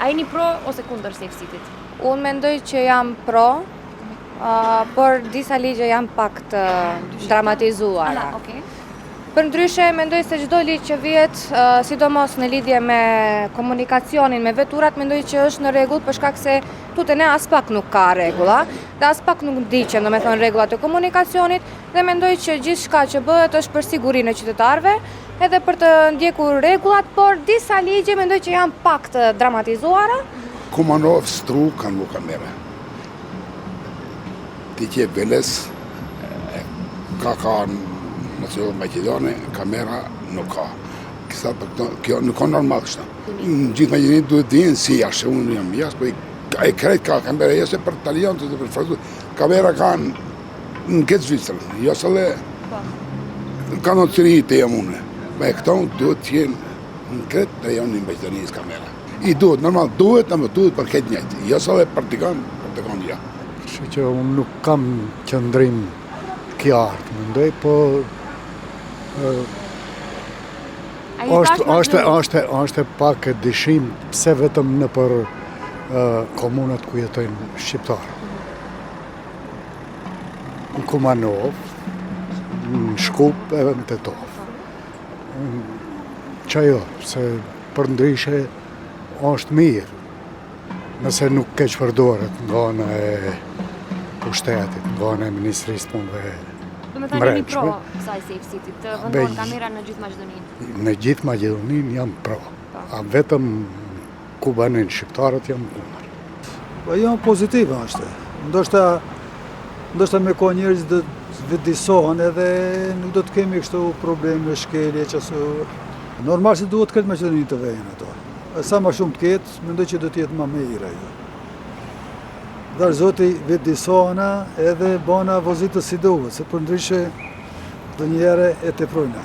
A jeni pro ose kundër Safe City-t? Unë mendoj që jam pro, por disa ligje janë pak të dramatizuara. Okay. Për ndryshe, mendoj se çdo ligj që vjet, sidomos në lidhje me komunikacionin me veturat, mendoj që është në rregull për shkak se tute ne as pak nuk ka rregulla, dhe as pak nuk ndiqen, domethënë rregullat e komunikacionit, dhe mendoj që gjithçka që bëhet është për sigurinë e qytetarëve, edhe për të ndjekur rregullat, por disa ligje mendoj që janë pak të dramatizuara. Kumanov, Stru kanë vu kamere. Ti që Veles, ka në Maqedoni, kamera nuk ka. Kjo nuk ka normal kështu. Gjithë Maqedoni duhet të dinë si jashtë, unë jam jashtë, po e krejt ka kamera, jashtë për italianët dhe për francezët. Kamera kanë në këtë Zvicrën, jashtë edhe kanë në Ciri të jam unë. Me këto duhet të jenë në këtë rajonin Maqedonisë kamera. I duhet, normal duhet, ama duhet për këtë njëjtë. Jashtë edhe partikan ja. Kështu që unë nuk kam qëndrim qartë, mendoj, po është pak e dyshim pse vetëm në për komunat ku jetojnë shqiptarë. Në Kumanov, në Shkup edhe në Tetov. Qajo, se për ndryshe është mirë, nëse nuk keq përdoret nga ana e pushtetit, nga ana e Ministrisë të Punëve. Do me thënë jeni pro kësaj Safe City, të vendohen kamera në gjithë Maqedoninë? Në gjithë Maqedoninë jam pro, a vetëm ku banin shqiptarët jam kundër. Po janë pozitive është. Ndoshta me ka njerëz do të vëdisohen edhe nuk do të kemi kështu probleme, shkelje qashtu. Normal se duhet këtë Maqedoni të vejnë ato. Sa më shumë të ketë, mendoj që do të jetë më mirë ajo. Dar Zoti vëdisohena edhe bona vozitës si duhet, se për ndryshe do njëherë e teprojna.